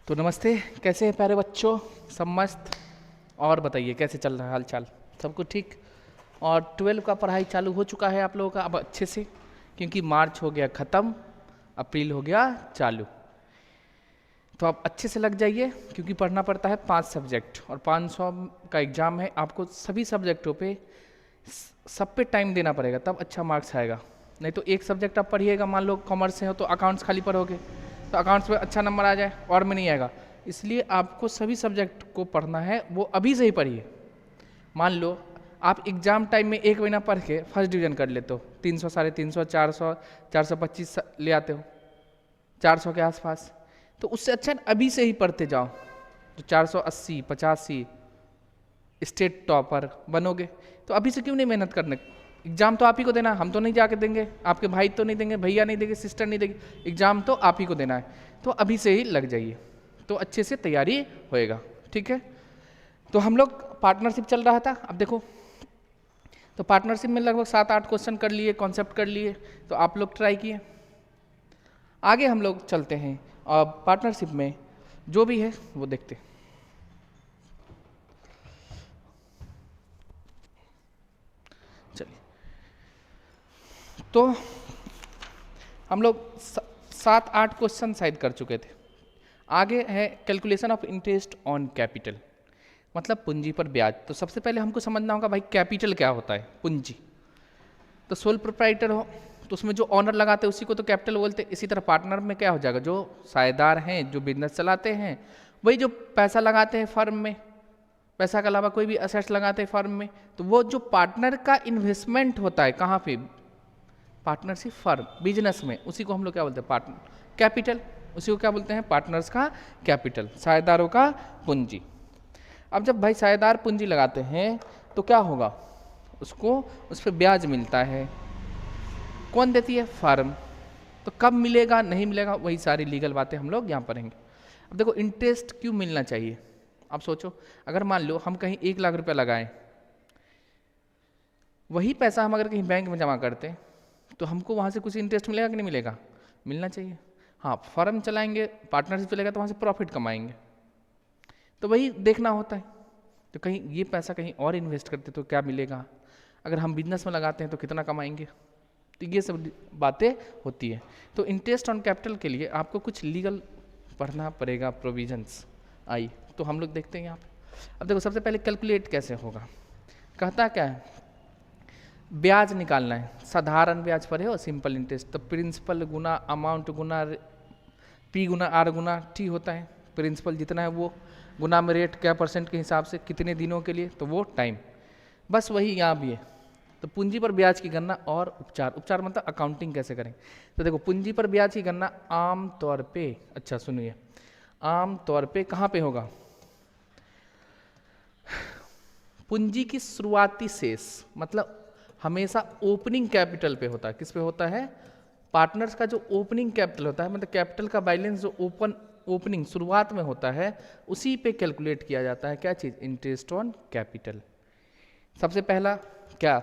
तो नमस्ते, कैसे हैं प्यारे बच्चों? सब मस्त। और बताइए कैसे चल रहा है हाल चाल? सब कुछ ठीक? और 12 का पढ़ाई चालू हो चुका है आप लोगों का अब अच्छे से, क्योंकि मार्च हो गया ख़त्म, अप्रैल हो गया चालू। तो आप अच्छे से लग जाइए, क्योंकि पढ़ना पड़ता है 5 सब्जेक्ट और 500 का एग्ज़ाम है। आपको सभी सब्जेक्टों पे सब पे टाइम देना पड़ेगा, तब अच्छा मार्क्स आएगा। नहीं तो एक सब्जेक्ट आप पढ़िएगा, मान लो कॉमर्स से हो तो अकाउंट्स खाली पढ़ोगे तो अकाउंट्स में अच्छा नंबर आ जाए और में नहीं आएगा। इसलिए आपको सभी सब्जेक्ट को पढ़ना है, वो अभी से ही पढ़िए। मान लो आप एग्ज़ाम टाइम में एक महीना पढ़ के फर्स्ट डिवीज़न कर लेते हो, 300, 350, 400, 425 ले आते हो, 400 के आसपास, तो उससे अच्छा है अभी से ही पढ़ते जाओ। तो 480, 85 स्टेट टॉपर बनोगे। तो अभी से क्यों नहीं मेहनत करने? एग्जाम तो आप ही को देना है, हम तो नहीं जाके देंगे, आपके भाई तो नहीं देंगे, भैया नहीं देंगे, सिस्टर नहीं देगी। एग्जाम तो आप ही को देना है, तो अभी से ही लग जाइए, तो अच्छे से तैयारी होएगा। ठीक है, तो हम लोग पार्टनरशिप चल रहा था। अब देखो, तो पार्टनरशिप में लगभग 7-8 क्वेश्चन कर लिए, कॉन्सेप्ट कर लिए, तो आप लोग ट्राई किए। आगे हम लोग चलते हैं और पार्टनरशिप में जो भी है वो देखते हैं। चलिए, तो हम लोग 7-8 क्वेश्चन शायद कर चुके थे। आगे है calculation of interest on capital, मतलब पूंजी पर ब्याज। तो सबसे पहले हमको समझना होगा भाई कैपिटल क्या होता है, पूंजी। तो सोल प्रोप्राइटर हो तो उसमें जो ऑनर लगाते हैं उसी को तो कैपिटल बोलते हैं। इसी तरह पार्टनर में क्या हो जाएगा, जो साझेदार हैं, जो बिजनेस चलाते हैं, वही जो पैसा लगाते हैं फर्म में, पैसा के अलावा कोई भी असेट्स लगाते हैं फर्म में, तो वो जो पार्टनर का इन्वेस्टमेंट होता है कहाँ पे, पार्टनरशिप फर्म बिजनेस में, उसी को हम लोग क्या बोलते हैं, पार्टनर कैपिटल। उसी को क्या बोलते हैं, पार्टनर्स का कैपिटल, साझेदारों का पूंजी। अब जब भाई साझेदार पूंजी लगाते हैं तो क्या होगा, उसको उस पर ब्याज मिलता है। कौन देती है, फर्म। तो कब मिलेगा, नहीं मिलेगा, वही सारी लीगल बातें हम लोग यहाँ पढ़ेंगे। अब देखो, इंटरेस्ट क्यों मिलना चाहिए। अब सोचो, अगर मान लो हम कहीं 1 लाख रुपया लगाएं, वही पैसा हम अगर कहीं बैंक में जमा करते हैं तो हमको वहाँ से कुछ इंटरेस्ट मिलेगा कि नहीं मिलेगा, मिलना चाहिए। हाँ, फर्म चलाएंगे, पार्टनरशिप चलेगा तो वहाँ से प्रॉफिट कमाएंगे, तो वही देखना होता है। तो कहीं ये पैसा कहीं और इन्वेस्ट करते तो क्या मिलेगा, अगर हम बिजनेस में लगाते हैं तो कितना कमाएंगे, तो ये सब बातें होती है। तो इंटरेस्ट ऑन कैपिटल के लिए आपको कुछ लीगल पढ़ना पड़ेगा, प्रोविजंस आई, तो हम लोग देखते हैं यहाँ पे। अब देखो, सबसे पहले कैलकुलेट कैसे होगा, कहता क्या है, ब्याज निकालना है। साधारण ब्याज पर है और सिंपल इंटरेस्ट, तो प्रिंसिपल गुना अमाउंट गुना पी गुना आर गुना टी होता है। प्रिंसिपल जितना है वो गुना में रेट क्या परसेंट के हिसाब से कितने दिनों के लिए, तो वो टाइम, बस वही यहाँ भी है। तो पूंजी पर ब्याज की गणना और उपचार, उपचार मतलब अकाउंटिंग कैसे करें। तो देखो, पूंजी पर ब्याज की गणना आम तौर पे, अच्छा सुनिए, आम तौर पे कहाँ पे होगा, पूंजी की शुरुआती शेष, मतलब हमेशा ओपनिंग कैपिटल पे होता है। किस पे होता है, पार्टनर्स का जो ओपनिंग कैपिटल होता है, मतलब कैपिटल का बैलेंस जो ओपनिंग शुरुआत में होता है, उसी पे कैलकुलेट किया जाता है क्या चीज़, इंटरेस्ट ऑन कैपिटल। सबसे पहला क्या,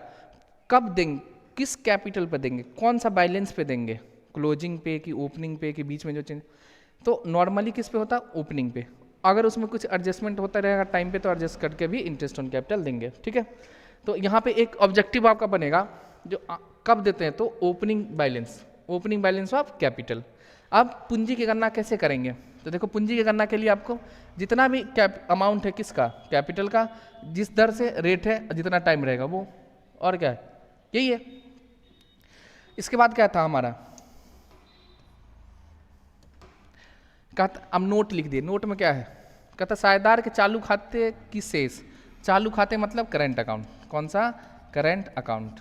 कब देंगे, किस कैपिटल पे देंगे, कौन सा बैलेंस पे देंगे, क्लोजिंग पे कि ओपनिंग पे कि बीच में जो चेंज। तो नॉर्मली किस पे होता है, ओपनिंग पे। अगर उसमें कुछ एडजस्टमेंट होता रहेगा टाइम पे तो एडजस्ट करके भी इंटरेस्ट ऑन कैपिटल देंगे। ठीक है, तो यहाँ पे एक ऑब्जेक्टिव आपका बनेगा, जो कब देते हैं, तो opening balance, opening balance of capital. अब पूंजी की गणना कैसे करेंगे, तो देखो, पूंजी की गणना के लिए आपको जितना भी अमाउंट है किसका, कैपिटल का, जिस दर से रेट है, जितना टाइम रहेगा वो, और क्या है, यही है। इसके बाद क्या था हमारा, कहता, अब नोट लिख दिए। नोट में क्या है, कहता साझेदार के चालू खाते की शेष, चालू खाते मतलब करंट अकाउंट, कौन सा, करंट अकाउंट।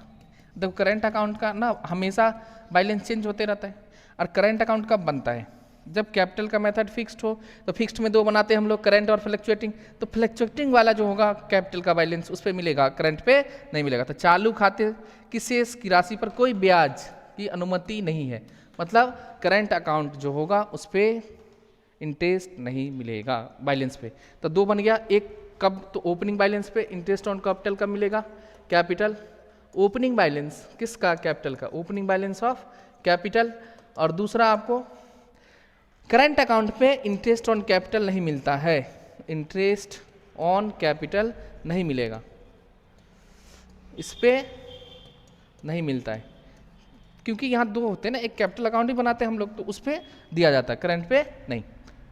देखो, करंट अकाउंट का ना हमेशा बैलेंस चेंज होते रहता है। और करंट अकाउंट कब बनता है, जब कैपिटल का मेथड फिक्स्ड हो। तो फिक्स्ड में 2 बनाते हैं हम लोग, करंट और फ्लक्चुएटिंग। तो फ्लक्चुएटिंग वाला जो होगा कैपिटल का बैलेंस, उस पर मिलेगा, करंट पे नहीं मिलेगा। तो चालू खाते की शेष की राशि पर कोई ब्याज की अनुमति नहीं है, मतलब करंट अकाउंट जो होगा उस पर इंटरेस्ट नहीं मिलेगा बैलेंस पे। तो 2 बन गया, एक कब, तो ओपनिंग बैलेंस पे इंटरेस्ट ऑन कैपिटल कब मिलेगा, कैपिटल, ओपनिंग बैलेंस किसका, कैपिटल का, ओपनिंग बैलेंस ऑफ कैपिटल। और दूसरा आपको करंट अकाउंट पे इंटरेस्ट ऑन कैपिटल नहीं मिलता है, इंटरेस्ट ऑन कैपिटल नहीं मिलेगा, इस पे नहीं मिलता है, क्योंकि यहाँ दो होते हैं ना, एक कैपिटल अकाउंट ही बनाते हैं हम लोग, तो उस पे दिया जाता है, करंट पे नहीं।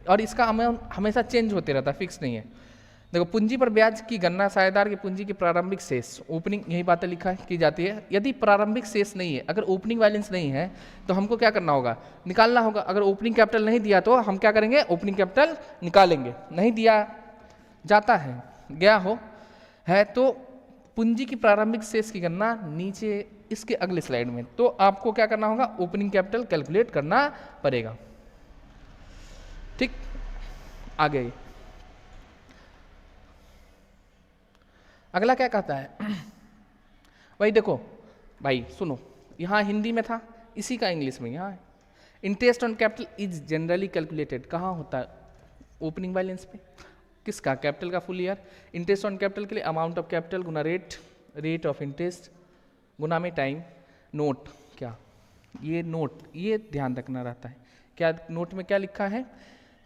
और इसका हमेशा चेंज होते रहता है, फिक्स नहीं है। देखो, पूंजी पर ब्याज की गणना साझेदार की पूंजी की प्रारंभिक शेष, ओपनिंग, यही बातें लिखा है की जाती है। यदि प्रारंभिक शेष नहीं है, अगर ओपनिंग बैलेंस नहीं है, तो हमको क्या करना होगा, निकालना होगा। अगर ओपनिंग कैपिटल नहीं दिया तो हम क्या करेंगे, ओपनिंग कैपिटल निकालेंगे। नहीं दिया जाता है, गया हो है, तो पूंजी की प्रारंभिक शेष की गणना नीचे इसके अगले स्लाइड में, तो आपको क्या करना होगा, ओपनिंग कैपिटल कैलकुलेट करना पड़ेगा। ठीक, आगे अगला क्या कहता है भाई, देखो भाई सुनो, यहाँ हिंदी में था, इसी का इंग्लिश में यहाँ है। Interest on capital is generally calculated कहाँ होता है, ओपनिंग बैलेंस पे। किसका, कैपिटल का full year. Interest on capital के लिए अमाउंट ऑफ कैपिटल गुना रेट ऑफ इंटरेस्ट गुना में टाइम। नोट क्या, ये नोट, ये ध्यान रखना रहता है, क्या नोट में क्या लिखा है,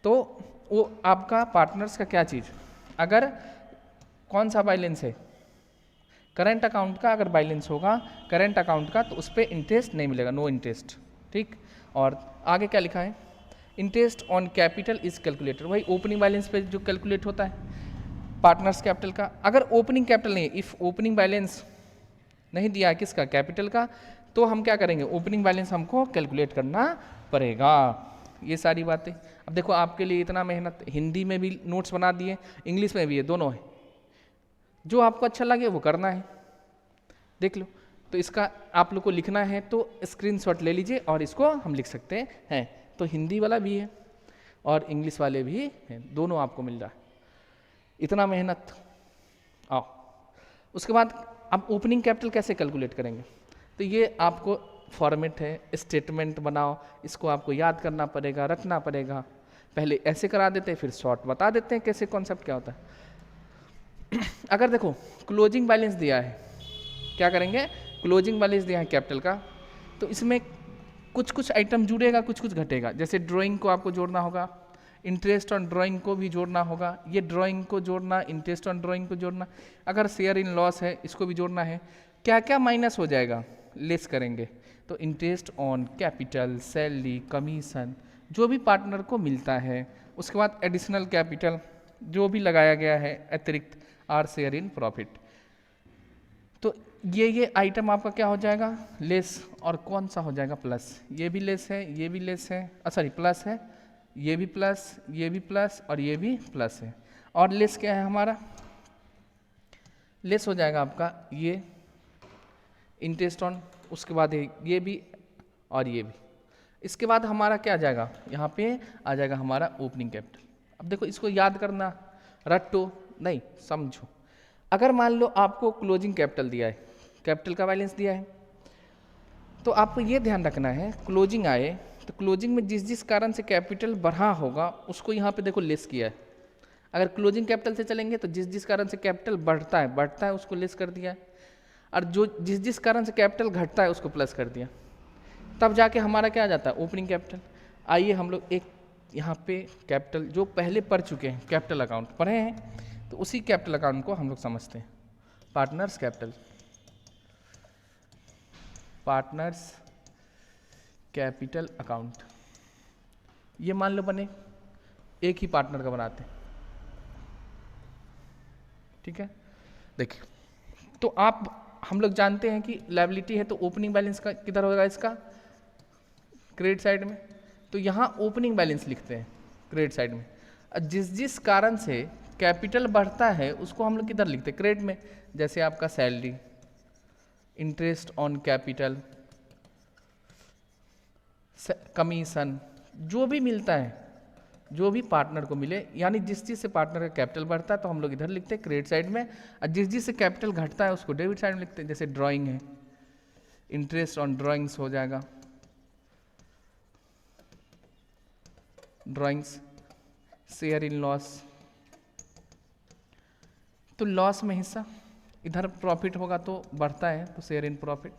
तो वो आपका पार्टनर्स का क्या चीज़, अगर कौन सा बैलेंस है, करंट अकाउंट का अगर बैलेंस होगा करंट अकाउंट का, तो उस पर इंटरेस्ट नहीं मिलेगा, नो इंटरेस्ट। ठीक, और आगे क्या लिखा है, interest on capital is calculated, वही ओपनिंग बैलेंस पे जो कैलकुलेट होता है पार्टनर्स कैपिटल का। अगर ओपनिंग कैपिटल नहीं, इफ ओपनिंग बैलेंस नहीं दिया है किसका, कैपिटल का, तो हम क्या करेंगे, ओपनिंग बैलेंस हमको कैलकुलेट करना पड़ेगा। ये सारी बातें, अब देखो आपके लिए इतना मेहनत, हिंदी में भी नोट्स बना दिए, इंग्लिश में भी है, दोनों है, जो आपको अच्छा लगे वो करना है, देख लो। तो इसका आप लोग को लिखना है तो स्क्रीनशॉट ले लीजिए और इसको हम लिख सकते हैं। तो हिंदी वाला भी है और इंग्लिश वाले भी हैं, दोनों आपको मिल रहा है, इतना मेहनत। आओ, उसके बाद अब ओपनिंग कैपिटल कैसे कैलकुलेट करेंगे, तो ये आपको फॉर्मेट है, स्टेटमेंट बनाओ, इसको आपको याद करना पड़ेगा, रखना पड़ेगा। पहले ऐसे करा देते हैं, फिर शॉर्ट बता देते हैं कैसे कॉन्सेप्ट क्या होता है। अगर देखो क्लोजिंग बैलेंस दिया है, क्या करेंगे, क्लोजिंग बैलेंस दिया है कैपिटल का, तो इसमें कुछ कुछ आइटम जुड़ेगा, कुछ कुछ घटेगा। जैसे ड्राइंग को आपको जोड़ना होगा, इंटरेस्ट ऑन ड्राइंग को भी जोड़ना होगा, ये ड्राइंग को जोड़ना, इंटरेस्ट ऑन ड्राइंग को जोड़ना, अगर शेयर इन लॉस है इसको भी जोड़ना है। क्या क्या माइनस हो जाएगा, लेस करेंगे, तो interest on capital, salary, commission, जो भी पार्टनर को मिलता है। उसके बाद एडिशनल कैपिटल जो भी लगाया गया है अतिरिक्त, आर शेयर इन प्रॉफिट। तो ये आइटम आपका क्या हो जाएगा, लेस, और कौन सा हो जाएगा, प्लस। ये भी लेस है, ये भी लेस है, सॉरी प्लस है, ये भी प्लस, ये भी प्लस, और ये भी प्लस है। और लेस क्या है हमारा, लेस हो जाएगा आपका ये इंटरेस्ट ऑन, उसके बाद ये भी और ये भी। इसके बाद हमारा क्या आ जाएगा, यहाँ पे आ जाएगा हमारा ओपनिंग कैपिटल। अब देखो इसको याद करना, रट्टो नहीं, समझो। अगर मान लो आपको क्लोजिंग कैपिटल दिया है, कैपिटल का बैलेंस दिया है, तो आपको ये ध्यान रखना है, क्लोजिंग आए तो क्लोजिंग में जिस जिस कारण से कैपिटल बढ़ा होगा उसको यहाँ पे देखो लेस किया है। अगर क्लोजिंग कैपिटल से चलेंगे तो जिस जिस कारण से कैपिटल बढ़ता है उसको लेस कर दिया है, और जो जिस जिस कारण से कैपिटल घटता है उसको प्लस कर दिया, तब जाके हमारा क्या आ जाता है, ओपनिंग कैपिटल। आइए हम लोग एक यहाँ पे कैपिटल जो पहले पढ़ चुके हैं, कैपिटल अकाउंट पढ़े हैं, तो उसी कैपिटल अकाउंट को हम लोग समझते हैं। Partners capital, partners capital account, ये मान लो बने एक ही पार्टनर का बनाते हैं, ठीक है। देखिए तो हम लोग जानते हैं कि लायबिलिटी है तो ओपनिंग बैलेंस का किधर होगा, इसका क्रेडिट साइड में, तो यहाँ ओपनिंग बैलेंस लिखते हैं क्रेडिट साइड में। जिस जिस कारण से कैपिटल बढ़ता है उसको हम लोग किधर लिखते हैं, क्रेडिट में। जैसे आपका salary, interest on capital, commission, जो भी मिलता है, जो भी पार्टनर को मिले, यानी जिस चीज़ से पार्टनर का कैपिटल बढ़ता है तो हम लोग इधर लिखते हैं क्रेडिट साइड में, और जिस चीज़ से कैपिटल घटता है उसको डेबिट साइड में लिखते हैं। जैसे ड्राइंग है, इंटरेस्ट ऑन ड्राइंग्स हो जाएगा, ड्राइंग्स, शेयर इन लॉस, तो लॉस में हिस्सा, इधर प्रॉफिट होगा तो बढ़ता है तो शेयर इन प्रॉफिट।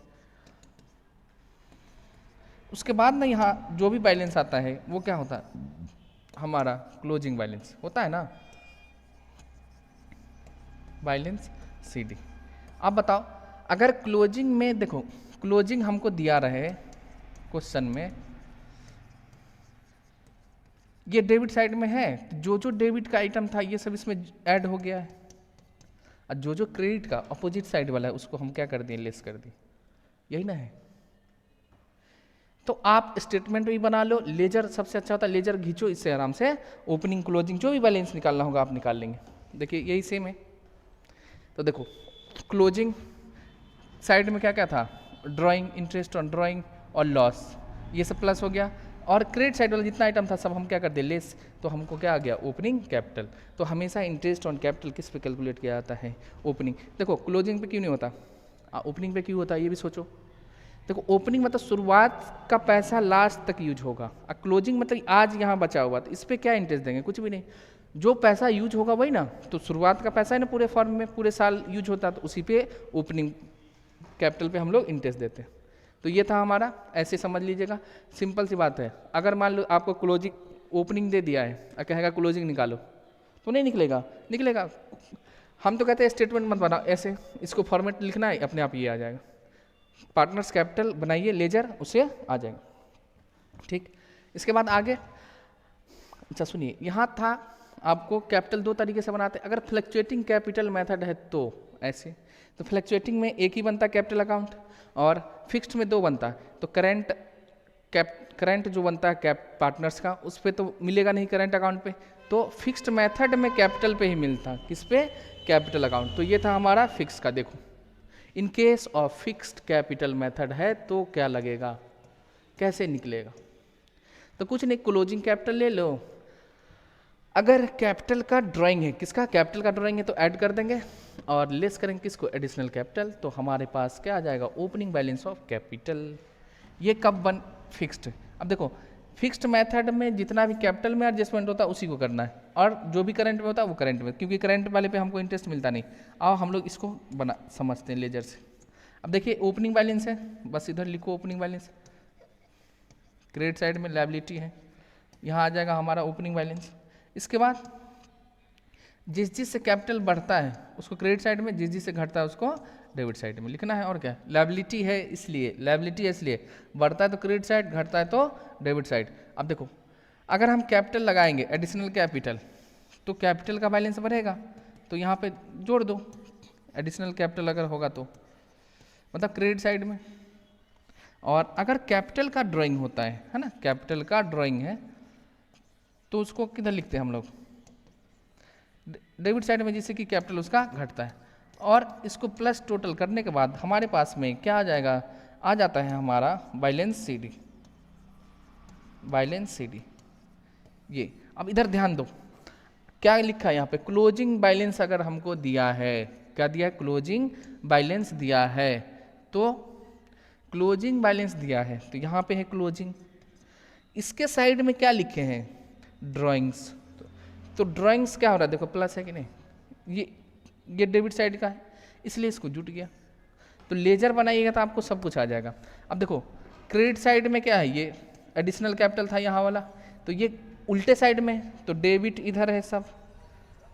उसके बाद ना यहाँ जो भी बैलेंस आता है वो क्या होता है, हमारा क्लोजिंग बैलेंस होता है ना, बैलेंस CD। अब बताओ, अगर क्लोजिंग में देखो, क्लोजिंग हमको दिया रहे क्वेश्चन में, ये डेबिट साइड में है, जो जो डेबिट का आइटम था ये सब इसमें ऐड हो गया है, और जो जो क्रेडिट का अपोजिट साइड वाला है उसको हम क्या कर दिए, लेस कर दिए, यही ना है। तो आप स्टेटमेंट भी बना लो, लेजर सबसे अच्छा होता है, लेजर खींचो, इससे आराम से ओपनिंग क्लोजिंग जो भी बैलेंस निकालना होगा आप निकाल लेंगे। देखिए यही सेम है। तो देखो क्लोजिंग साइड में क्या क्या था, ड्राइंग, इंटरेस्ट ऑन ड्राइंग और लॉस, ये सब प्लस हो गया, और क्रेडिट साइड वाला जितना आइटम था सब हम क्या कर दिए, लेस। तो हमको क्या आ गया, ओपनिंग कैपिटल। तो हमेशा इंटरेस्ट ऑन कैपिटल किस पे कैलकुलेट किया जाता है, ओपनिंग। देखो क्लोजिंग पे क्यों नहीं होता, ओपनिंग पे क्यों होता है, ये भी सोचो। देखो ओपनिंग मतलब शुरुआत का पैसा लास्ट तक यूज होगा, और क्लोजिंग मतलब आज यहाँ बचा हुआ, तो इस पर क्या इंटरेस्ट देंगे, कुछ भी नहीं। जो पैसा यूज होगा वही ना, तो शुरुआत का पैसा है ना पूरे फर्म में पूरे साल यूज होता है, तो उसी पे ओपनिंग कैपिटल पे हम लोग इंटरेस्ट देते हैं। तो ये था हमारा, ऐसे समझ लीजिएगा, सिंपल सी बात है। अगर मान लो आपको क्लोजिंग ओपनिंग दे दिया है और कहेगा क्लोजिंग निकालो, तो नहीं निकलेगा, निकलेगा। हम तो कहते हैं स्टेटमेंट मत बनाओ, ऐसे इसको फॉर्मेट लिखना है, अपने आप ये आ जाएगा। पार्टनर्स कैपिटल बनाइए लेजर, उससे आ जाएगा। ठीक, इसके बाद आगे, अच्छा सुनिए, यहाँ था आपको कैपिटल दो तरीके से बनाते हैं। अगर फ्लक्चुएटिंग कैपिटल मेथड है तो ऐसे, तो फ्लक्चुएटिंग में एक ही बनता है कैपिटल अकाउंट, और फिक्स्ड में दो बनता है। तो करंट जो बनता है कैप पार्टनर्स का, उस पर तो मिलेगा नहीं करंट अकाउंट पे, तो फिक्स्ड मेथड में कैपिटल पे ही मिलता, किस पे, कैपिटल अकाउंट। तो ये था हमारा फिक्स का। देखो इन case of fixed capital method है तो क्या लगेगा, कैसे निकलेगा, तो कुछ नहीं, क्लोजिंग कैपिटल ले लो। अगर कैपिटल का ड्राइंग है, किसका, कैपिटल का ड्राइंग है, तो ऐड कर देंगे, और लेस करेंगे किसको, एडिशनल कैपिटल। तो हमारे पास क्या आ जाएगा, ओपनिंग बैलेंस ऑफ कैपिटल। ये कब बन, फिक्स्ड। अब देखो फिक्स्ड मेथड में जितना भी कैपिटल में एडजस्टमेंट होता है उसी को करना है, और जो भी करंट में होता है वो करंट में, क्योंकि करंट वाले पे हमको इंटरेस्ट मिलता नहीं। आओ हम लोग इसको बना समझते हैं लेजर से। अब देखिए ओपनिंग बैलेंस है, बस इधर लिखो ओपनिंग बैलेंस, क्रेडिट साइड में लायबिलिटी है, यहाँ आ जाएगा हमारा ओपनिंग बैलेंस। इसके बाद जिस से कैपिटल बढ़ता है उसको क्रेडिट साइड में, जिस से घटता है उसको डेबिट साइड में लिखना है। और क्या, लायबिलिटी है इसलिए, लायबिलिटी है इसलिए बढ़ता है तो क्रेडिट साइड, घटता है तो डेबिट साइड। अब देखो अगर हम कैपिटल लगाएंगे एडिशनल कैपिटल, तो कैपिटल का बैलेंस बढ़ेगा, तो यहाँ पे जोड़ दो एडिशनल कैपिटल अगर होगा तो, मतलब क्रेडिट साइड में। और अगर कैपिटल का ड्राइंग होता है ना, कैपिटल का ड्राइंग है, तो उसको किधर लिखते हैं हम लोग, डेबिट साइड में, जिससे कि कैपिटल उसका घटता है। और इसको प्लस टोटल करने के बाद हमारे पास में क्या आ जाएगा, आ जाता है हमारा बैलेंस CD, बैलेंस CD। ये अब इधर ध्यान दो, क्या लिखा है यहाँ पे, क्लोजिंग बैलेंस अगर हमको दिया है, क्या दिया है, क्लोजिंग बैलेंस दिया है, तो क्लोजिंग बैलेंस दिया है, तो यहाँ पे है क्लोजिंग। इसके साइड में क्या लिखे हैं, ड्राइंग्स। तो ड्राइंग्स क्या हो रहा है, देखो प्लस है कि नहीं, ये डेबिट साइड का है, इसलिए इसको जुट गया। तो लेजर बनाइएगा तो आपको सब कुछ आ जाएगा। अब देखो क्रेडिट साइड में क्या है, ये एडिशनल कैपिटल था यहाँ वाला, तो ये उल्टे साइड में, तो डेबिट इधर है सब,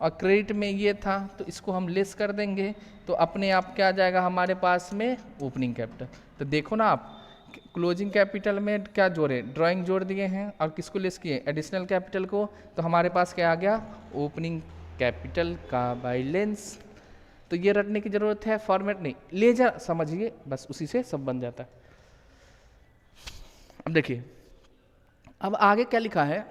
और क्रेडिट में ये था, तो इसको हम लेस कर देंगे, तो अपने आप क्या आ जाएगा हमारे पास में, ओपनिंग कैपिटल। तो देखो ना आप, क्लोजिंग कैपिटल में क्या जोड़े, ड्राइंग जोड़ दिए हैं, और किसको लेस किए, एडिशनल कैपिटल को, तो हमारे पास क्या आ गया, ओपनिंग कैपिटल का बैलेंस। तो ये रटने की जरूरत है, फॉर्मेट नहीं, लेजर समझिए बस, उसी से सब बन जाता है। अब देखिए अब आगे क्या लिखा है,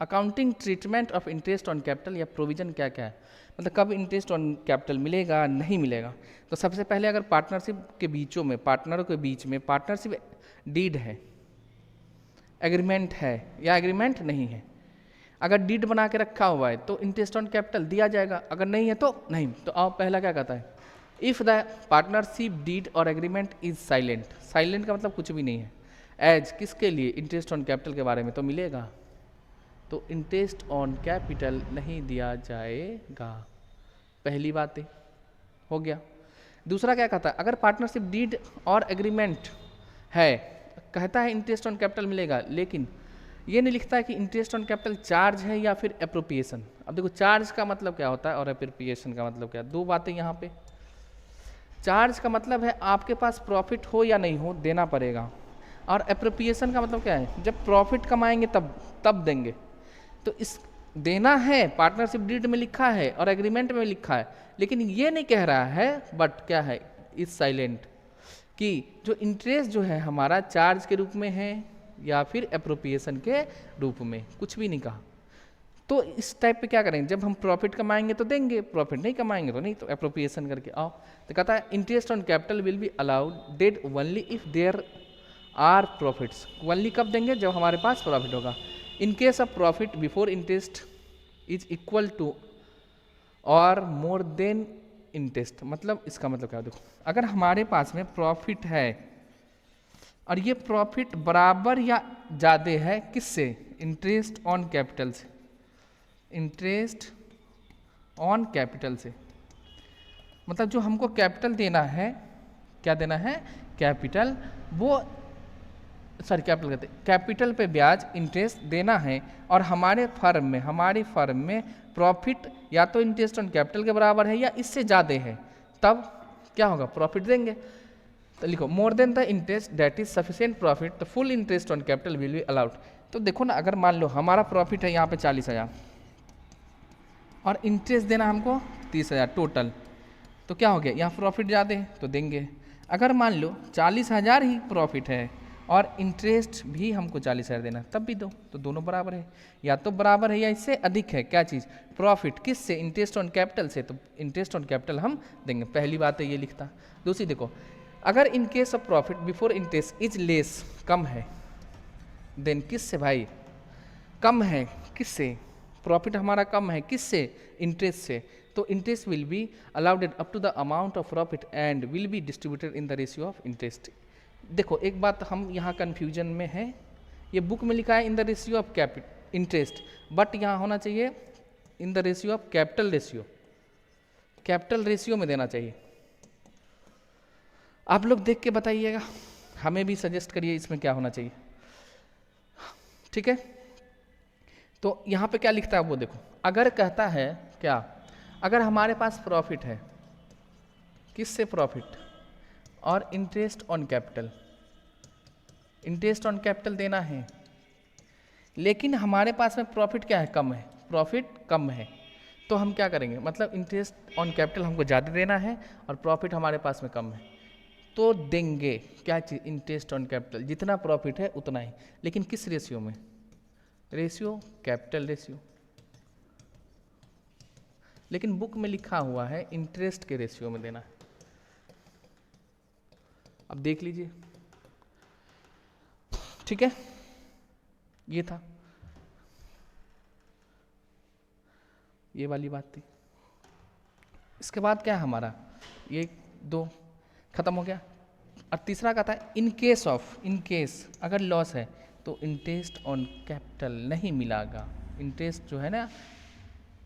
accounting treatment of interest on capital या प्रोविजन क्या क्या है, मतलब कब इंटरेस्ट ऑन कैपिटल मिलेगा नहीं मिलेगा। तो सबसे पहले अगर पार्टनरशिप के बीचों में, पार्टनरों के बीच में पार्टनरशिप डीड है, एग्रीमेंट है या एग्रीमेंट नहीं है, अगर डीड बना के रखा हुआ है तो इंटरेस्ट ऑन कैपिटल दिया जाएगा, अगर नहीं है तो नहीं। तो आप पहला क्या कहता है, इफ़ द पार्टनरशिप डीड और एग्रीमेंट इज साइलेंट, साइलेंट का मतलब कुछ भी नहीं है, एज किसके लिए, इंटरेस्ट ऑन कैपिटल के बारे में तो मिलेगा, तो इंटरेस्ट ऑन कैपिटल नहीं दिया जाएगा। पहली बात हो गया। दूसरा क्या कहता है, अगर पार्टनरशिप डीड और एग्रीमेंट है, कहता है इंटरेस्ट ऑन कैपिटल मिलेगा, लेकिन ये नहीं लिखता है कि इंटरेस्ट ऑन कैपिटल चार्ज है या फिर एप्रोप्रिएशन। अब देखो चार्ज का मतलब क्या होता है और एप्रोप्रिएशन का मतलब क्या है, दो बातें यहाँ पे। चार्ज का मतलब है आपके पास प्रॉफिट हो या नहीं हो देना पड़ेगा, और एप्रोप्रिएशन का मतलब क्या है, जब प्रॉफिट कमाएंगे तब देंगे। तो इस देना है पार्टनरशिप डीड में लिखा है और एग्रीमेंट में लिखा है, लेकिन ये नहीं कह रहा है, बट क्या है इज साइलेंट, कि जो इंटरेस्ट जो है हमारा चार्ज के रूप में है या फिर एप्रोप्रिएशन के रूप में, कुछ भी नहीं कहा। तो इस टाइप पे क्या करेंगे, जब हम प्रॉफिट कमाएंगे तो देंगे, प्रॉफिट नहीं कमाएंगे तो नहीं, तो एप्रोप्रिएशन करके आओ। तो कहता है interest on capital will be allowed dead only if there are profits. Only कब देंगे, जब हमारे पास प्रॉफिट होगा। In case of profit before interest is equal to और मोर देन इंटरेस्ट। मतलब इसका मतलब क्या है, देखो अगर हमारे पास में प्रॉफिट है और ये प्रॉफिट बराबर या ज़्यादा है किससे, इंटरेस्ट ऑन कैपिटल से, इंटरेस्ट ऑन कैपिटल से। मतलब जो हमको कैपिटल देना है, क्या देना है, कैपिटल, वो सॉरी कैपिटल कहते हैं, कैपिटल पे ब्याज इंटरेस्ट देना है, और हमारी फर्म में प्रॉफिट या तो इंटरेस्ट ऑन कैपिटल के बराबर है या इससे ज़्यादा है, तब क्या होगा, प्रॉफिट देंगे। तो लिखो more than the interest that is sufficient profit the full interest on capital will be allowed. तो देखो ना, अगर मान लो हमारा प्रॉफिट है यहाँ पे 40,000 और इंटरेस्ट देना हमको 30,000 टोटल, तो क्या हो गया, यहाँ प्रॉफिट ज़्यादा है तो देंगे। अगर मान लो 40,000 ही प्रॉफिट है और इंटरेस्ट भी हमको 40,000 देना है, तब भी दो, तो दोनों बराबर है, या तो बराबर है या इससे अधिक है, क्या चीज़, प्रॉफिट, किससे, इंटरेस्ट ऑन कैपिटल से, तो इंटरेस्ट ऑन कैपिटल हम देंगे। पहली बात है ये लिखता। दूसरी देखो, अगर in case of profit before interest is less, कम है, देन किससे भाई, कम है किससे, प्रॉफिट हमारा कम है किससे, इंटरेस्ट से, तो interest will be allowed up to the amount of profit and will be distributed in the ratio of interest. देखो एक बात हम यहाँ कन्फ्यूजन में है, ये बुक में लिखा है इन the ratio of capital interest, but यहाँ होना चाहिए इन the ratio of capital ratio, capital ratio में देना चाहिए। आप लोग देख के बताइएगा, हमें भी सजेस्ट करिए इसमें क्या होना चाहिए, ठीक है। तो यहाँ पे क्या लिखता है वो देखो, अगर कहता है क्या, अगर हमारे पास प्रॉफिट है, किससे प्रॉफिट, और interest on capital, interest on capital देना है, लेकिन हमारे पास में प्रॉफिट क्या है, कम है, प्रॉफिट कम है, तो हम क्या करेंगे, मतलब इंटरेस्ट ऑन कैपिटल हमको ज़्यादा देना है और प्रॉफिट हमारे पास में कम है, तो देंगे क्या चीज़, इंटरेस्ट ऑन कैपिटल, जितना प्रॉफिट है उतना ही, लेकिन किस रेशियो में, रेशियो कैपिटल रेशियो, लेकिन बुक में लिखा हुआ है इंटरेस्ट के रेशियो में देना है। अब देख लीजिए, ठीक है, ये था, ये वाली बात थी। इसके बाद क्या है हमारा, ये दो खत्म हो गया, और तीसरा कहता है इन केस ऑफ, इन केस अगर लॉस है तो इंटरेस्ट ऑन कैपिटल नहीं मिलेगा, इंटरेस्ट जो है ना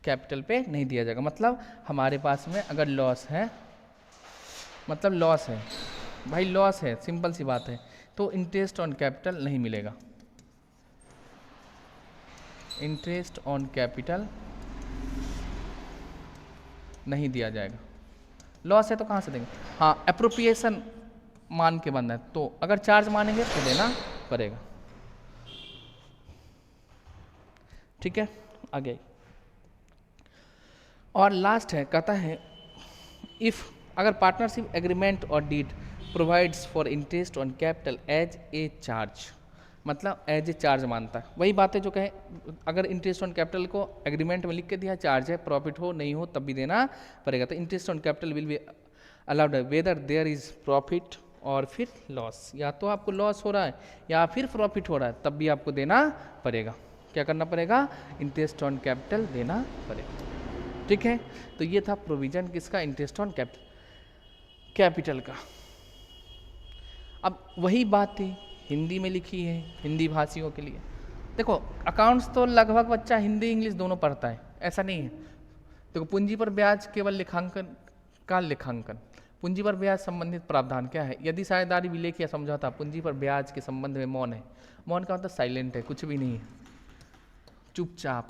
कैपिटल पे नहीं दिया जाएगा। मतलब हमारे पास में अगर लॉस है, मतलब लॉस है भाई, लॉस है, सिंपल सी बात है, तो इंटरेस्ट ऑन कैपिटल नहीं मिलेगा, इंटरेस्ट ऑन कैपिटल नहीं दिया जाएगा। लॉस है तो कहाँ से देंगे, हाँ एप्रोप्रिएशन मान के बनना है, तो अगर चार्ज मानेंगे तो देना पड़ेगा, ठीक है। आगे और लास्ट है, कहता है इफ, अगर पार्टनरशिप एग्रीमेंट और deed provides for interest on capital as a charge, मतलब एज ए चार्ज मानता है, वही बात है जो कहे, अगर इंटरेस्ट ऑन कैपिटल को एग्रीमेंट में लिख के दिया चार्ज है, प्रॉफिट हो नहीं हो तब भी देना पड़ेगा, तो interest on capital will be allowed whether there is profit और फिर लॉस, या तो आपको लॉस हो रहा है या फिर प्रॉफिट हो रहा है, तब भी आपको देना पड़ेगा, क्या करना पड़ेगा, इंटरेस्ट ऑन कैपिटल देना पड़ेगा, ठीक है। तो ये था प्रोविजन किसका, इंटरेस्ट ऑन कैपिटल का। अब वही बात थी हिंदी में लिखी है, हिंदी भाषियों के लिए। देखो अकाउंट्स तो लगभग बच्चा हिंदी इंग्लिश दोनों पढ़ता है, ऐसा नहीं है। देखो पूंजी पर ब्याज केवल लेखांकन का लेखांकन, पूंजी पर ब्याज संबंधित प्रावधान क्या है? यदि साझेदारी विलेख या समझौता पूंजी पर ब्याज के संबंध में मौन है, मौन का मतलब साइलेंट है, कुछ भी नहीं है, चुपचाप,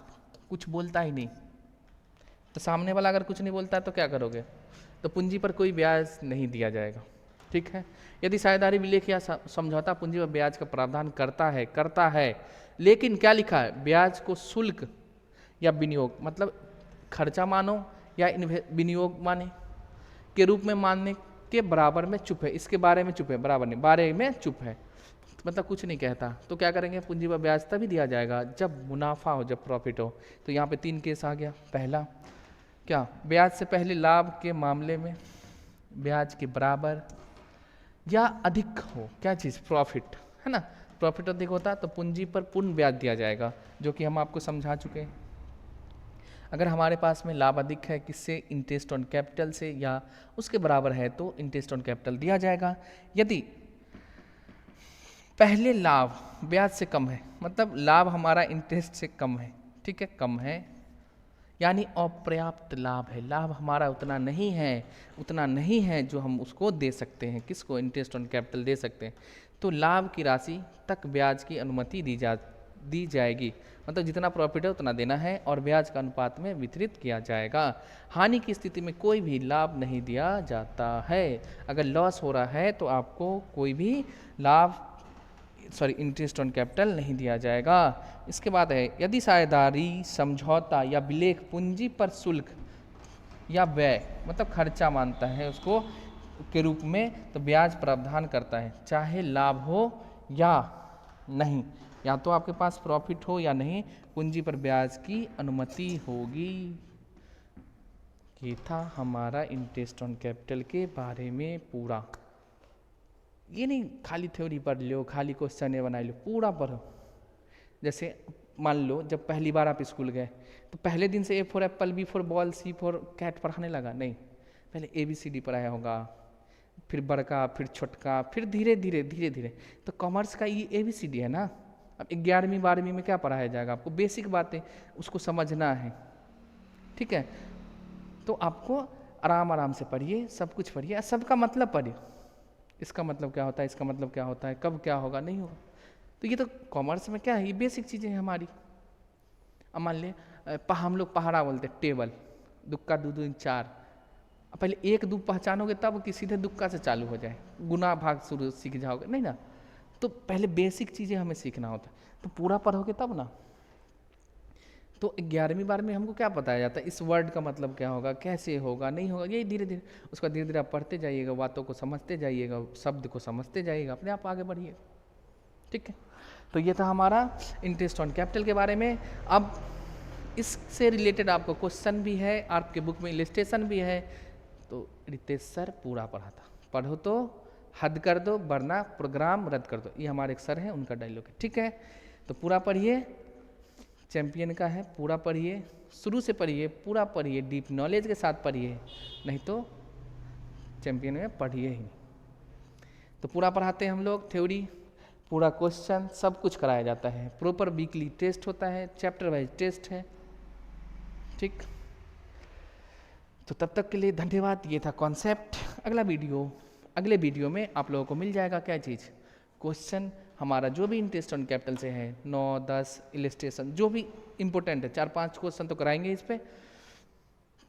कुछ बोलता ही नहीं, तो सामने वाला अगर कुछ नहीं बोलता है तो क्या करोगे? तो पूंजी पर कोई ब्याज नहीं दिया जाएगा। ठीक है। यदि साझेदारी विलेख या समझौता पूंजी पर ब्याज का प्रावधान करता है, लेकिन क्या लिखा है? ब्याज को शुल्क या विनियोग, मतलब खर्चा मानो या विनियोग माने के रूप में मानने के बराबर में चुप है, इसके बारे में चुप है, बराबर नहीं, बारे में चुप है, मतलब कुछ नहीं कहता, तो क्या करेंगे? पूंजी पर ब्याज तभी दिया जाएगा जब मुनाफा हो, जब प्रॉफिट हो। तो यहाँ पे 3 केस आ गया। पहला क्या? ब्याज से पहले लाभ के मामले में ब्याज के बराबर या अधिक हो, क्या चीज़? प्रॉफिट, है ना। प्रॉफिट अधिक होता तो पूंजी पर पूर्ण ब्याज दिया जाएगा, जो कि हम आपको समझा चुके हैं। अगर हमारे पास में लाभ अधिक है, किससे? इंटरेस्ट ऑन कैपिटल से, या उसके बराबर है तो इंटरेस्ट ऑन कैपिटल दिया जाएगा। यदि पहले लाभ ब्याज से कम है, मतलब लाभ हमारा इंटरेस्ट से कम है, ठीक है, कम है, यानी अपर्याप्त लाभ है, लाभ हमारा उतना नहीं है जो हम उसको दे सकते हैं, किसको? इंटरेस्ट ऑन कैपिटल दे सकते हैं, तो लाभ की राशि तक ब्याज की अनुमति दी जाएगी, मतलब जितना प्रॉफिट है उतना देना है और ब्याज का अनुपात में वितरित किया जाएगा। हानि की स्थिति में कोई भी लाभ नहीं दिया जाता है। अगर लॉस हो रहा है तो आपको कोई भी इंटरेस्ट ऑन कैपिटल नहीं दिया जाएगा। इसके बाद है, यदि साझेदारी समझौता या विलेख पूंजी पर शुल्क या व्यय, मतलब खर्चा मानता है उसको के रूप में, तो ब्याज प्रावधान करता है, चाहे लाभ हो या नहीं, या तो आपके पास प्रॉफिट हो या नहीं, पूंजी पर ब्याज की अनुमति होगी। ये था हमारा इंटरेस्ट ऑन कैपिटल के बारे में पूरा। ये नहीं खाली थ्योरी पढ़ लो, खाली क्वेश्चन बना लो, पूरा पढ़ो। जैसे मान लो जब पहली बार आप स्कूल गए तो पहले दिन से A for apple, B for ball, C for cat पढ़ाने लगा? नहीं, पहले ABCD पढ़ाया होगा, फिर बड़का, फिर छोटका, फिर धीरे धीरे। तो कॉमर्स का ये ABCD है ना। अब 11वीं 12वीं में क्या पढ़ाया जाएगा? आपको बेसिक बातें उसको समझना है, ठीक है। तो आपको आराम से पढ़िए, सब कुछ पढ़िए, सबका मतलब पढ़िए, इसका मतलब क्या होता है, इसका मतलब क्या होता है, कब क्या होगा, नहीं होगा। तो ये तो कॉमर्स में क्या है, ये बेसिक चीज़ें हैं हमारी। अब मान ले हम लोग पहाड़ा बोलते, टेबल, दुक्का, 2 2 4, पहले 1 2 पहचानोगे तब कि सीधे दुक्का से चालू हो जाए, गुना भाग शुरू सीख जाओगे, नहीं ना। तो पहले बेसिक चीज़ें हमें सीखना होता है, तो पूरा पढ़ोगे तब ना। तो 11वीं बार में हमको क्या बताया जाता है, इस वर्ड का मतलब क्या होगा, कैसे होगा, नहीं होगा, यही धीरे धीरे, उसका धीरे धीरे आप पढ़ते जाइएगा, बातों को समझते जाइएगा, शब्द को समझते जाइएगा, अपने आप आगे बढ़िए, ठीक है। तो ये था हमारा इंटरेस्ट ऑन कैपिटल के बारे में। अब इससे रिलेटेड आपको क्वेश्चन भी है, आपके बुक में इलस्ट्रेशन भी है, तो रितेश सर पूरा पढ़ाता, पढ़ो तो हद कर दो, वरना प्रोग्राम रद्द कर दो, ये हमारे एक सर हैं, उनका डायलॉग है, ठीक है। तो पूरा पढ़िए, चैंपियन का है, पूरा पढ़िए, शुरू से पढ़िए, पूरा पढ़िए, डीप नॉलेज के साथ पढ़िए, नहीं तो चैंपियन में पढ़िए ही। तो पूरा पढ़ाते हैं हम लोग, थ्योरी, पूरा क्वेश्चन, सब कुछ कराया जाता है, प्रॉपर वीकली टेस्ट होता है, चैप्टर वाइज टेस्ट है, ठीक। तो तब तक के लिए धन्यवाद। ये था कॉन्सेप्ट। अगले वीडियो में आप लोगों को मिल जाएगा क्या चीज़, क्वेश्चन हमारा जो भी इंटरेस्ट ऑन कैपिटल से है, 9 10 इलस्ट्रेशन जो भी इंपॉर्टेंट है, 4-5 क्वेश्चन तो कराएंगे इस पे।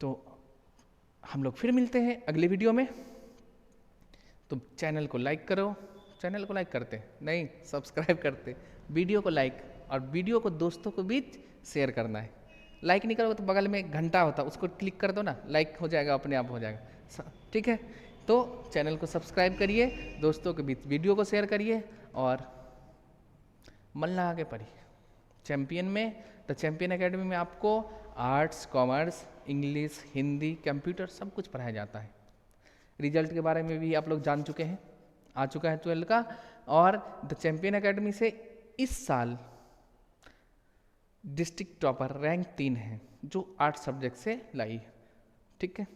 तो हम लोग फिर मिलते हैं अगले वीडियो में। तो चैनल को लाइक करो, चैनल को लाइक करते नहीं, सब्सक्राइब करते, वीडियो को लाइक, और वीडियो को दोस्तों के बीच शेयर करना है। लाइक नहीं करोगे तो बगल में एक घंटा होता है, उसको क्लिक कर दो ना, लाइक हो जाएगा, अपने आप हो जाएगा, ठीक है। तो चैनल को सब्सक्राइब करिए, दोस्तों के बीच वीडियो को शेयर करिए, और मन लगा के पढ़िए। चैंपियन में, तो चैंपियन एकेडमी में आपको arts, commerce, English, Hindi, computer सब कुछ पढ़ाया जाता है। रिजल्ट के बारे में भी आप लोग जान चुके हैं, आ चुका है 12 का। और द चैंपियन एकेडमी से इस साल डिस्ट्रिक्ट टॉपर रैंक 3 है, जो 8 सब्जेक्ट से लाई है, ठीक है।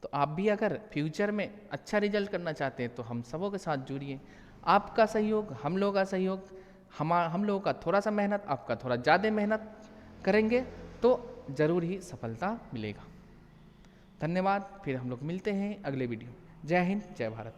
तो आप भी अगर फ्यूचर में अच्छा रिजल्ट करना चाहते हैं तो हम सबों के साथ जुड़िए। आपका सहयोग, हम लोगों का सहयोग, हम लोगों का थोड़ा सा मेहनत, आपका थोड़ा ज़्यादा मेहनत करेंगे तो ज़रूर ही सफलता मिलेगा। धन्यवाद, फिर हम लोग मिलते हैं अगले वीडियो। जय हिंद, जय भारत।